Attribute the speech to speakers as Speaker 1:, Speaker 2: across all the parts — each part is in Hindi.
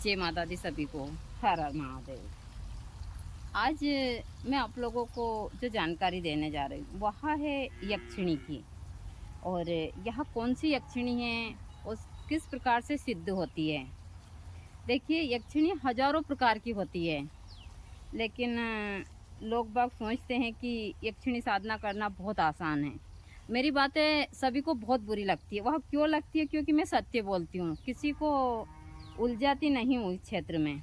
Speaker 1: जय माता दी सभी को। हर हर महादेव। आज मैं आप लोगों को जो जानकारी देने जा रही हूँ वह है यक्षिणी की। और यह कौन सी यक्षिणी है और किस प्रकार से सिद्ध होती है। देखिए, यक्षिणी हजारों प्रकार की होती है, लेकिन लोग बाग सोचते हैं कि यक्षिणी साधना करना बहुत आसान है। मेरी बातें सभी को बहुत बुरी लगती है। वह क्यों लगती है? क्योंकि मैं सत्य बोलती हूँ, किसी को उलझाती नहीं हूँ इस क्षेत्र में।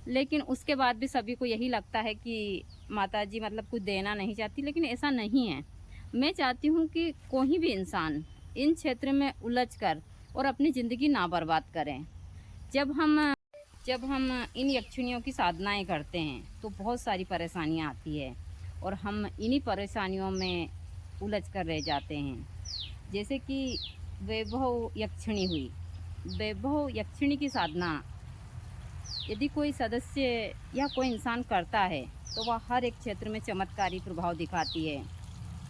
Speaker 1: लेकिन उसके बाद भी सभी को यही लगता है कि माताजी मतलब कुछ देना नहीं चाहती, लेकिन ऐसा नहीं है। मैं चाहती हूँ कि कोई भी इंसान इन क्षेत्र में उलझ कर और अपनी ज़िंदगी ना बर्बाद करें। जब हम इन यक्षिणियों की साधनाएं करते हैं तो बहुत सारी परेशानियां आती है और हम इन्हीं परेशानियों में उलझ कर रह जाते हैं। जैसे कि वैभव यक्षिणी हुई। वैभव यक्षिणी की साधना यदि कोई सदस्य या कोई इंसान करता है तो वह हर एक क्षेत्र में चमत्कारी प्रभाव दिखाती है।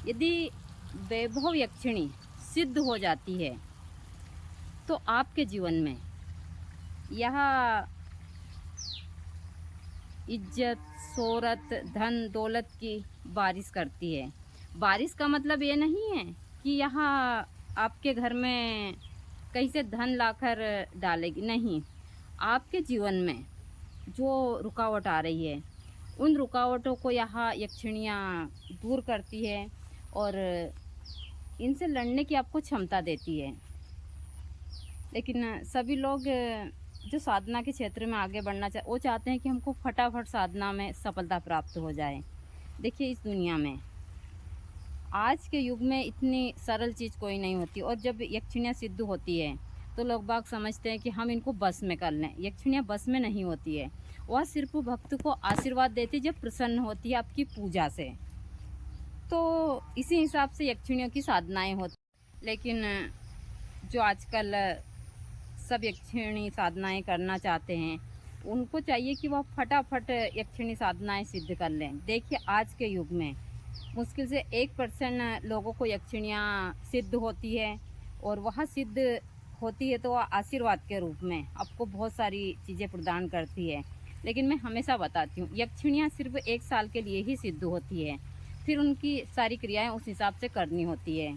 Speaker 1: यदि वैभव यक्षिणी सिद्ध हो जाती है तो आपके जीवन में यह इज्जत, शोहरत, धन दौलत की बारिश करती है। बारिश का मतलब ये नहीं है कि यहाँ आपके घर में कहीं से धन लाकर डालेगी, नहीं। आपके जीवन में जो रुकावट आ रही है उन रुकावटों को यहाँ यक्षिणियाँ दूर करती है और इनसे लड़ने की आपको क्षमता देती है। लेकिन सभी लोग जो साधना के क्षेत्र में आगे बढ़ना वो चाहते हैं कि हमको फटाफट साधना में सफलता प्राप्त हो जाए। देखिए, इस दुनिया में आज के युग में इतनी सरल चीज़ कोई नहीं होती। और जब यक्षिणियाँ सिद्ध होती है तो लोग बाग समझते हैं कि हम इनको बस में कर लें। यक्षिणियाँ बस में नहीं होती है, वह सिर्फ भक्त को आशीर्वाद देती है जब प्रसन्न होती है आपकी पूजा से। तो इसी हिसाब से यक्षिणियों की साधनाएं होती। लेकिन जो आजकल सब यक्षिणी साधनाएं करना चाहते हैं उनको चाहिए कि वह फटाफट यक्षिणी साधनाएं सिद्ध कर लें। देखिए, आज के युग में मुश्किल से 1% लोगों को यक्षिणियाँ सिद्ध होती है, और वह सिद्ध होती है तो वह आशीर्वाद के रूप में आपको बहुत सारी चीज़ें प्रदान करती है। लेकिन मैं हमेशा बताती हूँ, यक्षिणियाँ सिर्फ 1 साल के लिए ही सिद्ध होती है, फिर उनकी सारी क्रियाएं उस हिसाब से करनी होती है।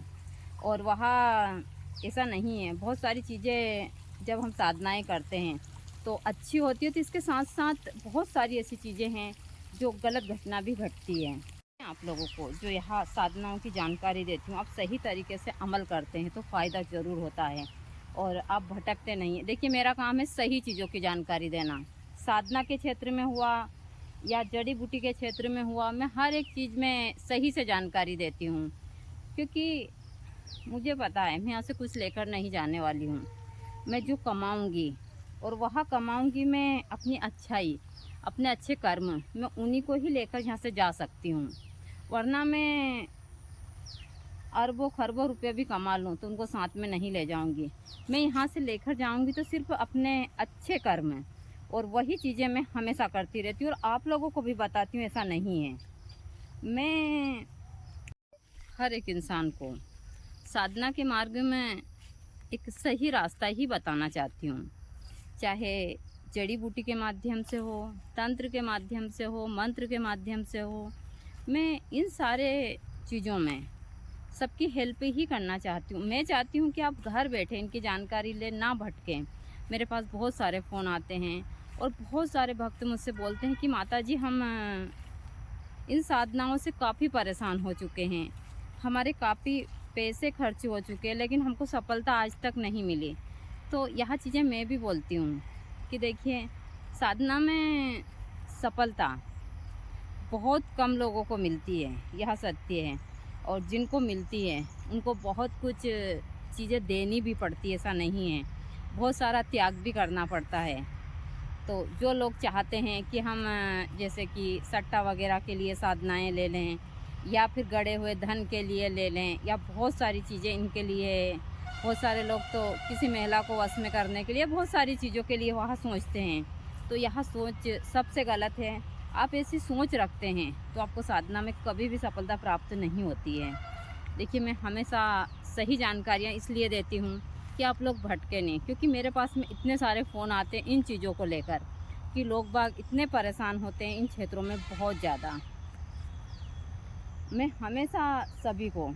Speaker 1: और वहाँ ऐसा नहीं है। बहुत सारी चीज़ें जब हम साधनाएं करते हैं तो अच्छी होती है, तो इसके साथ साथ बहुत सारी ऐसी चीज़ें हैं जो गलत घटना भी घटती है। आप लोगों को जो यहाँ साधनाओं की जानकारी देती हूँ, आप सही तरीके से अमल करते हैं तो फ़ायदा ज़रूर होता है और आप भटकते नहीं हैं। देखिए, मेरा काम है सही चीज़ों की जानकारी देना। साधना के क्षेत्र में हुआ या जड़ी बूटी के क्षेत्र में हुआ, मैं हर एक चीज़ में सही से जानकारी देती हूँ, क्योंकि मुझे पता है मैं यहाँ से कुछ लेकर नहीं जाने वाली हूँ। मैं जो कमाऊँगी और वहाँ कमाऊँगी मैं अपनी अच्छाई, अपने अच्छे कर्म, मैं उन्हीं को ही लेकर यहाँ से जा सकती हूँ। वरना मैं अरबों खरबों रुपये भी कमा लूँ तो उनको साथ में नहीं ले जाऊँगी। मैं यहाँ से लेकर जाऊँगी तो सिर्फ अपने अच्छे कर्म, और वही चीज़ें मैं हमेशा करती रहती हूँ और आप लोगों को भी बताती हूँ। ऐसा नहीं है, मैं हर एक इंसान को साधना के मार्ग में एक सही रास्ता ही बताना चाहती हूँ। चाहे जड़ी बूटी के माध्यम से हो, तंत्र के माध्यम से हो, मंत्र के माध्यम से हो, मैं इन सारे चीज़ों में सबकी हेल्प ही करना चाहती हूँ। मैं चाहती हूँ कि आप घर बैठे इनकी जानकारी ले, ना भटकें। मेरे पास बहुत सारे फ़ोन आते हैं और बहुत सारे भक्त मुझसे बोलते हैं कि माताजी, हम इन साधनाओं से काफ़ी परेशान हो चुके हैं, हमारे काफ़ी पैसे खर्च हो चुके हैं, लेकिन हमको सफलता आज तक नहीं मिली। तो यह चीज़ें मैं भी बोलती हूँ कि देखिए, साधना में सफलता बहुत कम लोगों को मिलती है, यह सत्य है। और जिनको मिलती है उनको बहुत कुछ चीज़ें देनी भी पड़ती है, ऐसा नहीं है। बहुत सारा त्याग भी करना पड़ता है। तो जो लोग चाहते हैं कि हम जैसे कि सट्टा वगैरह के लिए साधनाएं ले लें, या फिर गड़े हुए धन के लिए ले लें, या बहुत सारी चीज़ें इनके लिए, बहुत सारे लोग तो किसी महिला को वश में करने के लिए बहुत सारी चीज़ों के लिए वहाँ सोचते हैं। तो यह सोच सबसे गलत है। आप ऐसी सोच रखते हैं तो आपको साधना में कभी भी सफलता प्राप्त नहीं होती है। देखिए, मैं हमेशा सही जानकारियाँ इसलिए देती हूँ कि आप लोग भटके नहीं, क्योंकि मेरे पास में इतने सारे फ़ोन आते हैं इन चीज़ों को लेकर कि लोग बाग इतने परेशान होते हैं इन क्षेत्रों में बहुत ज़्यादा। मैं हमेशा सभी को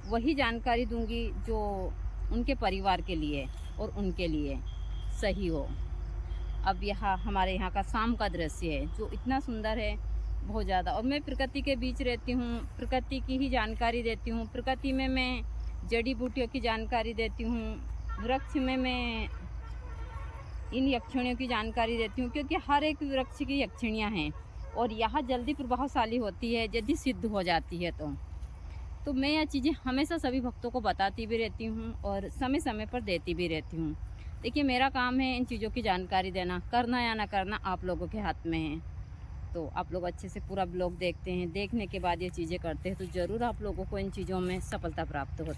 Speaker 1: वही जानकारी दूंगी जो उनके परिवार के लिए और उनके लिए सही हो। अब यहाँ हमारे यहाँ का शाम का दृश्य है जो इतना सुंदर है, बहुत ज़्यादा। और मैं प्रकृति के बीच रहती हूँ, प्रकृति की ही जानकारी देती हूँ। प्रकृति में मैं जड़ी बूटियों की जानकारी देती हूँ, वृक्ष में मैं इन यक्षिणियों की जानकारी देती हूँ, क्योंकि हर एक वृक्ष की यक्षिणियाँ हैं और यहाँ जल्दी प्रभावशाली होती है यदि सिद्ध हो जाती है तो मैं यह चीज़ें हमेशा सभी भक्तों को बताती भी रहती हूँ और समय समय पर देती भी रहती हूँ। देखिए, मेरा काम है इन चीज़ों की जानकारी देना, करना या ना करना आप लोगों के हाथ में है। तो आप लोग अच्छे से पूरा ब्लॉग देखते हैं, देखने के बाद ये चीज़ें करते हैं तो ज़रूर आप लोगों को इन चीज़ों में सफलता प्राप्त होती है।